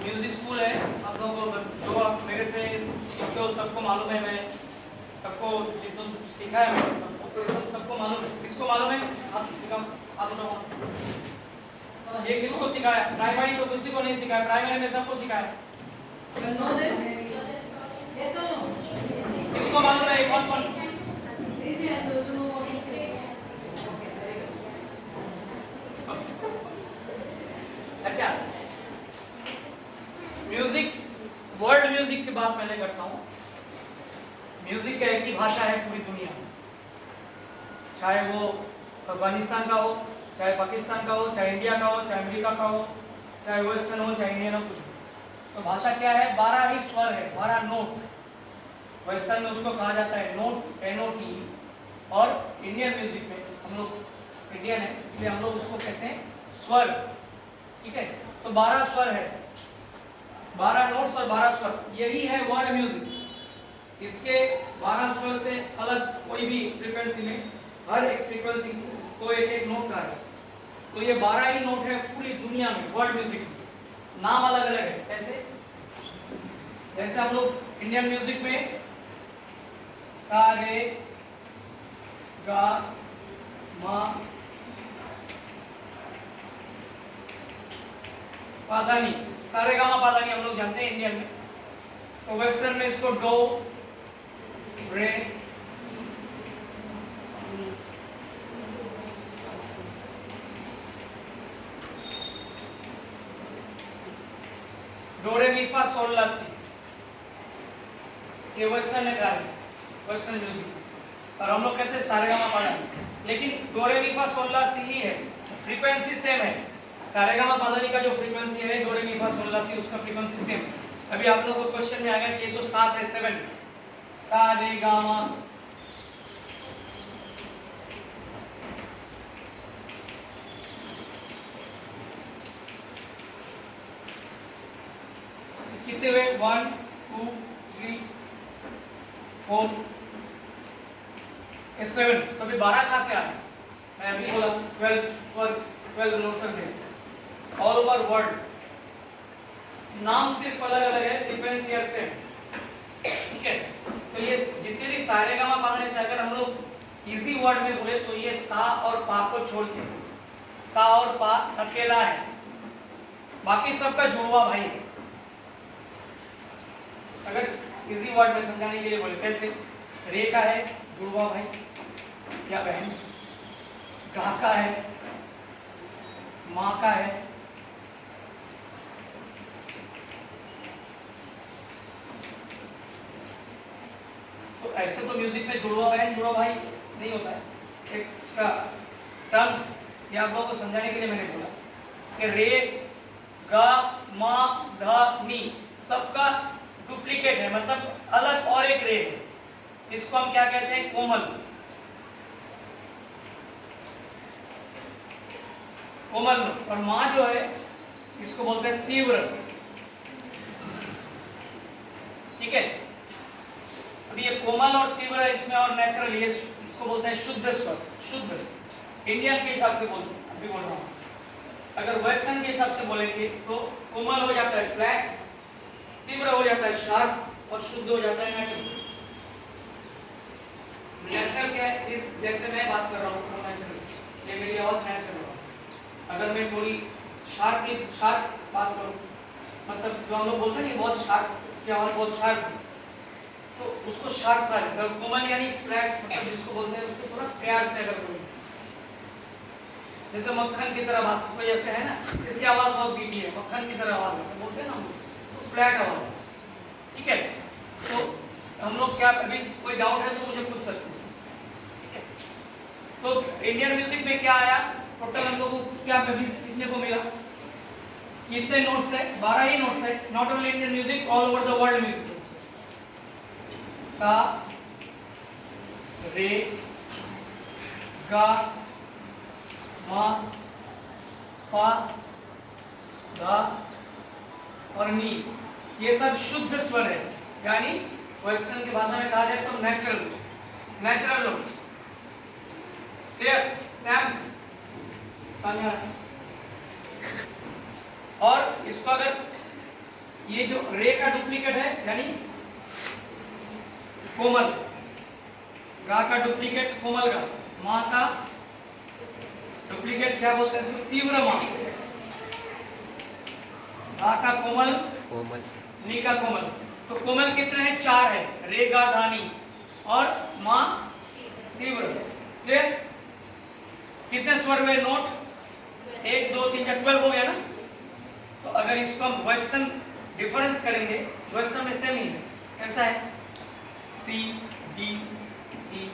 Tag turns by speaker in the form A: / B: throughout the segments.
A: Music school है, आप लोगों को जो आप मेरे से सीखते हो सबको मालूम है, मैं सबको जितना सिखाया मैंने सबको मालूम है। किसको मालूम है? आप बताओ, ये किसको सिखाया? प्राइमरी तो किसी को नहीं सिखाया, प्राइमरी में सबको सिखाया। किसको मालूम है? कौन कौन? अच्छा, म्यूजिक, वर्ल्ड म्यूजिक की बात पहले करता हूँ। म्यूजिक का एक ही भाषा है पूरी दुनिया में, चाहे वो अफगानिस्तान का हो, चाहे पाकिस्तान का हो, चाहे इंडिया का हो, चाहे अमेरिका का हो, चाहे वेस्टर्न हो, चाहे इंडियन हो, कुछ भी। तो भाषा क्या है? 12 ही स्वर है, 12 नोट। वेस्टर्न में उसको कहा जाता है नोट, NOT, और इंडियन म्यूजिक में, हम लोग इंडियन है इसलिए हम लोग उसको कहते हैं स्वर। ठीक है, तो 12 स्वर है, 12 नोट्स और 12 स्वर, यही है वर्ल्ड म्यूजिक। इसके 12 स्वर से अलग कोई भी फ्रीक्वेंसी में, हर एक फ्रीक्वेंसी को एक एक नोट का है। तो ये 12 ही नोट है पूरी दुनिया में वर्ल्ड म्यूजिक में। नाम अलग अलग है। कैसे? जैसे हम लोग इंडियन म्यूजिक में सा रे गा मा पा धा नी, सा रे गा मा पा धा नी हम लोग जानते हैं इंडियन में। तो वेस्टर्न में इसको डो रे डो रे मी फा सोल ला सी, ये वेस्टर्न में गाए, वेस्टर्न म्यूजिक। और हम लोग कहते हैं सारे गा मा पा धा नी, लेकिन डो रे मी फा सोल ला सी ही है, फ्रीक्वेंसी सेम है। सारे गा मा पा धा नी का जो फ्रीक्वेंसी है, डो रे मी फा सोल ला सी, उसका फ्रीक्वेंसी सेम। अभी आप लोगों को क्वेश्चन में आ गया कि ये तो 7 है, 7, सा रे गा मा, कितने हुए? 1 2 3 4 7। तो अभी 12 कहाँ से आए? मैं अभी बोला 12 नोट्स हैं ऑल ओवर वर्ल्ड। नाम सिर्फ अलग अलग है, फ्रीक्वेंसी है सेम। ठीक है, तो ये जितने भी सारे गामा पा धा नी से अगर हम लोग इजी वर्ड में बोले तो ये सा और पा को छोड़ के, सा और पा अकेला है, बाकी सबका जुड़वा भाई है। अगर इजी वर्ड में समझाने के लिए बोले, कैसे? रे का है जुड़वा भाई या बहन, गा का है, माँ का है, तो ऐसे तो म्यूजिक में जुड़वा बहन जुड़वा भाई नहीं होता है। एक टर्म्स ये आप लोगों को समझाने के लिए मैंने बोला कि रे गा मा धा नी सबका डुप्लीकेट है, मतलब अलग और एक रे है। इसको हम क्या कहते हैं? कोमल। कोमल। और माँ जो है इसको बोलते हैं तीव्र। ठीक है, अभी ये कोमल और तीव्र है इसमें, और नेचुरल ये इसको बोलते हैं शुद्ध स्वर। शुद्ध इंडियन के हिसाब से अभी बोल रहा हूँ। अगर वेस्टर्न के हिसाब से बोलेंगे तो कोमल हो जाता है फ्लैट, तीव्र हो जाता है शार्प, और शुद्ध हो जाता है नेचुरल। नेचुरल क्या है? जैसे मैं बात कर रहा हूँ तो नेचुरल, ये मेरी आवाज नेचुरल है। अगर मैं थोड़ी शार्प बात करूँ, मतलब जो हम लोग बोलते हैं ना बहुत शार्प, इसकी आवाज बहुत शार्प है, तो उसको शार्प कहा जाता है। कोमल यानी फ्लैट, मतलब जिसको बोलते हैं उसको थोड़ा प्यार से अगर कोई, जैसे मक्खन की तरह बात कोई ऐसे है ना, इसकी आवाज बहुत मीठी है, मक्खन की तरह आवाज है, बोलते हैं ना, तो फ्लैट आवाज है। ठीक है, तो हम लोग क्या, अभी कोई डाउट है तो मुझे पूछ सकते हैं। ठीक है, तो इंडियन म्यूजिक में क्या आया? टोटल हम लोग को क्या सीखने को मिला? कितने नोट्स है? 12 ही नोट्स है। Not only Indian music, all over the world music. सा रे गा मा पा धा और नी, ये सब शुद्ध स्वर है, यानी वेस्टर्न की भाषा में कहा जाए तो नेचुरल नोट्स। क्लियर? सैम और इसको अगर ये जो रे का डुप्लीकेट है यानी कोमल, गा का डुप्लीकेट कोमल गा, माँ का डुप्लीकेट क्या बोलते हैं इसको, तीव्र माँ। गा का कोमल,
B: कोमल,
A: नी का कोमल। तो कोमल कितने हैं? 4 है, रे गा धानी और माँ तीव्र। क्लियर? कितने स्वर में नोट? 1 2 3 12 हो गया ना। तो अगर इसको हम वेस्टर्न डिफरेंस करेंगे, वेस्टर्न में सेम ही है। कैसा है? C D E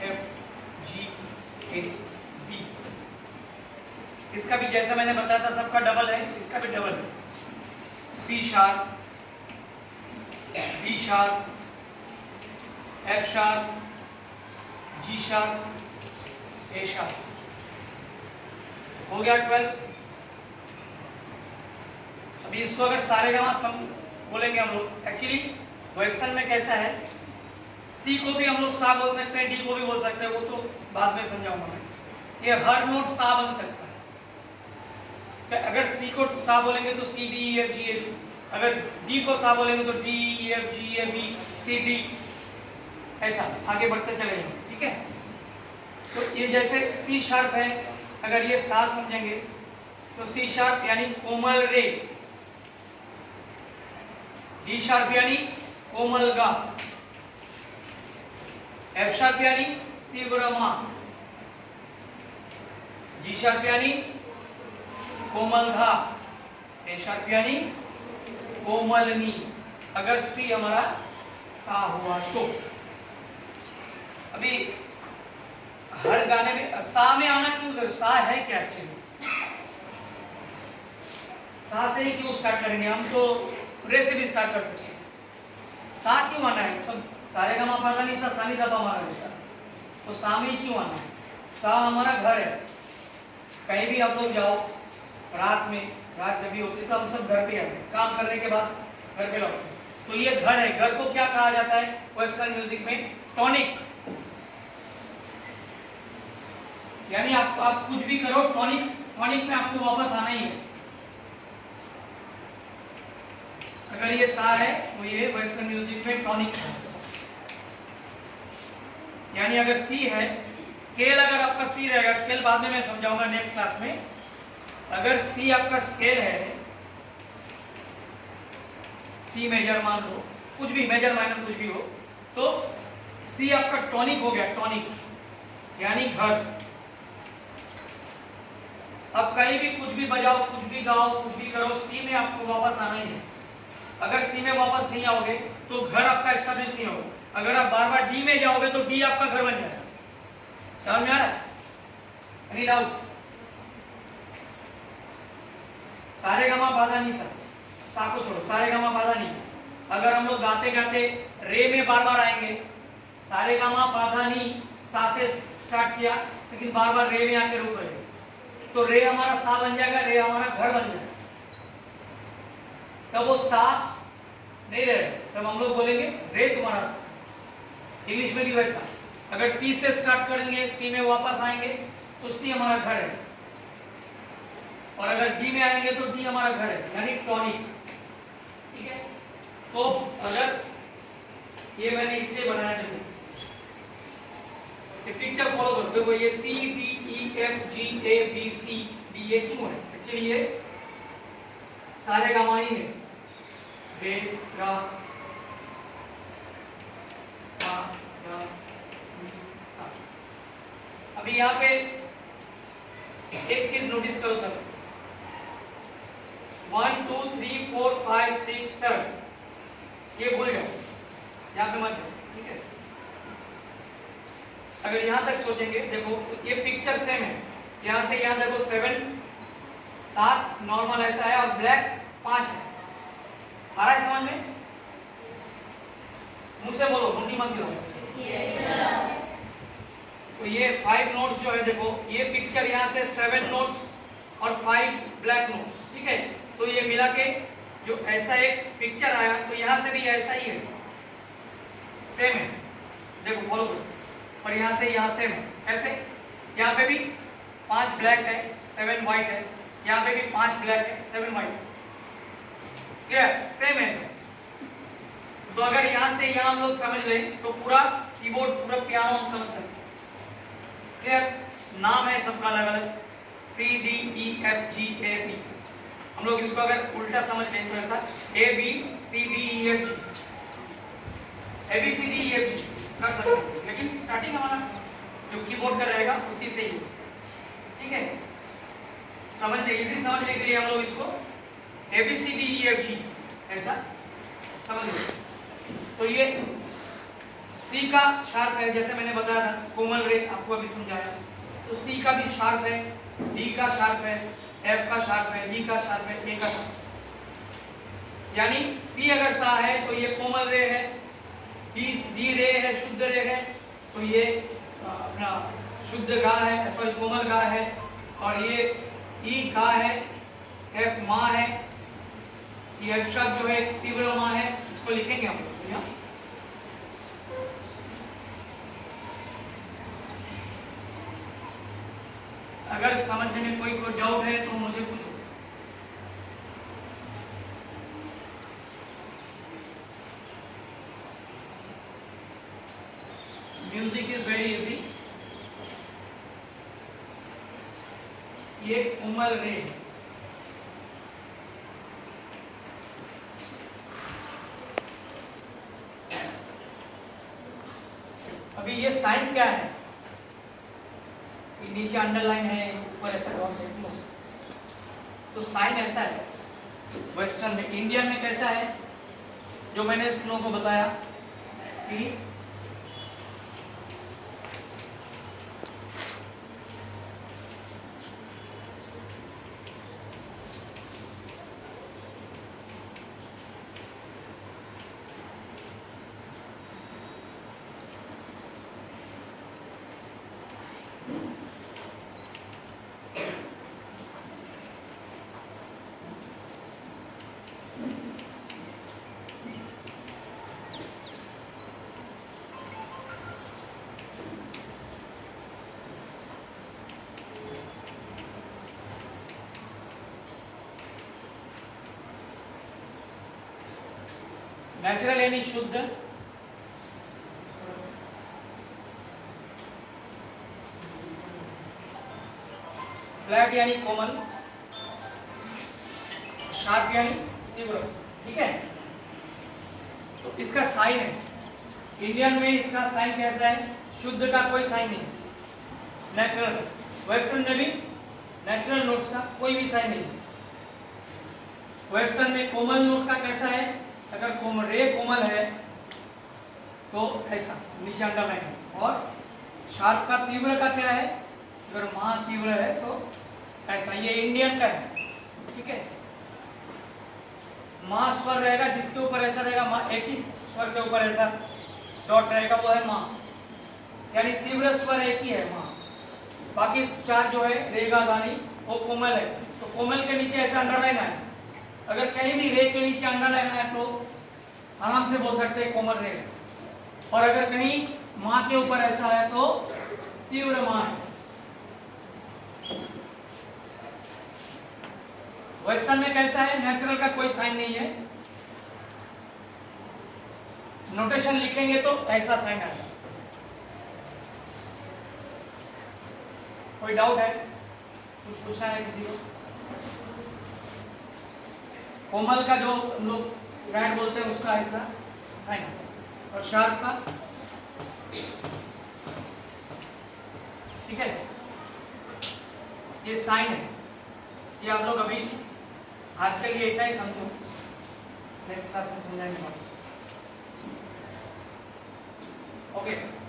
A: F G A B. इसका भी जैसा मैंने बताया था सबका डबल है, इसका भी डबल है। C sharp, B sharp, F sharp, G sharp, A sharp. हो गया 12। अभी इसको अगर सारे गामा सम बोलेंगे हम लोग, एक्चुअली वेस्टर्न में कैसा है, सी को भी हम लोग सा बोल सकते हैं, डी को भी बोल सकते हैं, वो तो बाद में समझाऊंगा मैं। ये हर नोट सा बन सकता है। अगर सी को सा बोलेंगे तो C D E F G A B, अगर डी को सा बोलेंगे तो D E F G A B C D, ऐसा आगे बढ़ते चले जाएंगे। ठीक है? तो ये जैसे सी शार्प है, अगर ये सा समझेंगे तो सी शार्प यानी कोमल रे, डी शार्प यानी कोमल गा, एफ शार्प यानी तीव्र माँ, जी शार्प यानी कोमल धा, ए शार्प यानी कोमल नी। अगर सी हमारा सा हुआ तो अभी हर गाने में सा में आना क्यों जरूरी? सा है क्या एक्चुअली? सा से ही क्यों स्टार्ट करेंगे हम? तो रे से भी स्टार्ट कर सकते हैं। सा क्यों आना है? सब सारे गामा पा नी सा सा नी धा पा हमारा जैसा, तो सा में ही क्यों आना है? सा हमारा घर है। कहीं भी आप लोग जाओ, रात में, रात जब भी होती है तो हम सब घर पे आते हैं, काम करने के बाद घर पे लौटते हैं। तो ये घर है। घर को क्या कहा जाता है वेस्टर्न म्यूजिक में? टॉनिक। यानी आप कुछ भी करो, टॉनिक में आपको वापस आना ही है। अगर ये सा है तो ये वेस्टर्न म्यूजिक में टॉनिक है। यानी अगर सी है, स्केल अगर आपका सी रहेगा, स्केल बाद में मैं समझाऊंगा नेक्स्ट क्लास में। अगर सी आपका स्केल है, सी मेजर मान लो, कुछ भी मेजर माइनर कुछ भी हो, तो सी आपका टॉनिक हो गया, टॉनिक यानी घर। अब कहीं भी कुछ भी बजाओ, कुछ भी गाओ, कुछ भी करो, सी में आपको वापस आना ही है। अगर सी में वापस नहीं आओगे तो घर आपका एस्टेब्लिश नहीं होगा। अगर आप बार बार डी में जाओगे तो डी आपका घर बन जाएगा। समझ में आ रहा है? Any doubt? सारे गामा बाधा नहीं, सा को छोड़ो, सारे गामा बाधा नहीं। अगर हम लोग गाते गाते रे में बार बार आएंगे, सारे गामा बाधा नहीं, सा से स्टार्ट किया लेकिन बार बार रे में आके रुक गए, तो रे हमारा सा बन जाएगा, रे हमारा घर बन जाएगा। तब वो सा नहीं रहेगा, तब हम लोग बोलेंगे रे तुम्हारा सा। इंग्लिश में भी वैसा, अगर सी से स्टार्ट करेंगे, सी में वापस आएंगे तो सी हमारा घर है, और अगर डी में आएंगे तो डी हमारा घर है, यानी टॉनिक। ठीक है? तो अगर ये मैंने इसलिए बनाया है, ये पिक्चर फॉलो करो। देखो ये C D E F G A B C D, ये क्यों है? एक्चुअली ये सारे गामा ही है, रे गा मा गा नी सा। अभी यहाँ पे एक चीज नोटिस करो सर, 1 2 3 4 5 6 7, ये भूल जाओ, यहाँ पे मत जाओ। ठीक है? अगर यहाँ तक सोचेंगे, देखो ये पिक्चर सेम है, यहाँ से यहाँ देखो 7 7 नॉर्मल ऐसा है, और ब्लैक 5 है। आ रहा है समझ में? मुंह से बोलो, मुंडी मत गिराओ। तो ये 5 नोट्स जो है, देखो ये पिक्चर यहाँ से 7 नोट्स और 5 ब्लैक नोट्स। ठीक है? तो ये मिला के जो ऐसा एक पिक्चर आया, तो यहाँ से भी ऐसा ही है, सेम है। देखो फॉलो करो, और यहाँ से यहाँ सेम है। ऐसे यहाँ पे भी 5 ब्लैक है, 7 व्हाइट है, यहाँ पे भी 5 ब्लैक है, 7 व्हाइट है। क्लियर, सेम है सब। तो अगर यहाँ से यहाँ हम लोग समझ लें तो पूरा कीबोर्ड, पूरा पियानो हम समझ सकते हैं। क्लियर, नाम है सबका अलग अलग, C D E F G A B। हम लोग इसको अगर उल्टा समझ लें तो ऐसा A B C D E F G, A B C D E F G कर सकते हैं, लेकिन स्टार्टिंग हमारा जो कीबोर्ड का रहेगा उसी से ही, ठीक है। समझने इजी समझने के लिए हम लोग इसको A B C D E F G ऐसा समझ लो। तो ये C का शार्प है, जैसे मैंने बताया था कोमल रे, आपको अभी समझाया। तो C का भी शार्प है, D का शार्प है, F का शार्प है, G का शार्प है, A का शार्प। यानी C अगर सा है तो ये कोमल रे है, D रे है, शुद्ध रे है, तो ये अपना शुद्ध गा है, सॉरी कोमल गा है। और ये E गा है, F मा है, ये F शब्द जो है तीव्र मा है, इसको लिखेंगे हम लोग यहाँ। अगर समझने में कोई डाउट है तो मुझे पूछो। Music is very easy. ये कोमल रे है, अभी ये साइन क्या है, नीचे अंडरलाइन है, ऊपर ऐसा डॉट है। तो साइन ऐसा है वेस्टर्न में। इंडियन में कैसा है, जो मैंने तुम लोगों को बताया कि नेचुरल यानी शुद्ध, फ्लैट यानी कोमल, शार्प यानी तीव्र, ठीक है। तो इसका साइन है, इंडियन में इसका साइन कैसा है, शुद्ध का कोई साइन नहीं, नेचुरल। वेस्टर्न में भी नेचुरल नोट्स का कोई भी साइन नहीं। वेस्टर्न में कोमल नोट का कैसा है, अगर कोमल रे कोमल है तो ऐसा नीचे अंडरलाइन है। और शार्प का तीव्र का क्या है, अगर महा तीव्र है तो ऐसा, ये इंडियन का है, ठीक है। मा स्वर रहेगा जिसके ऊपर ऐसा रहेगा, मा एक ही स्वर के ऊपर ऐसा डॉट रहेगा, वो है मा, यानी तीव्र स्वर एक ही है मा। बाकी चार जो है रेगा गानी वो कोमल है। तो कोमल के नीचे ऐसा अंडरलाइन है, अगर कहीं भी रे के नीचे अंडरलाइन है तो आराम से बोल सकते हैं कोमल रे। और अगर कहीं माँ के ऊपर ऐसा है तो तीव्र माँ है। वेस्टर्न में कैसा है, नेचुरल का कोई साइन नहीं है, नोटेशन लिखेंगे तो ऐसा साइन आएगा। कोई डाउट है, कुछ पूछना है किसी को? कोमल का जो हम लोग रैट बोलते हैं उसका ऐसा साइन है, और शार्प का, ठीक है, ये साइन है। ये आप लोग अभी आज के लिए इतना ही समझो, नेक्स्ट क्लास में समझाएंगे। ओके।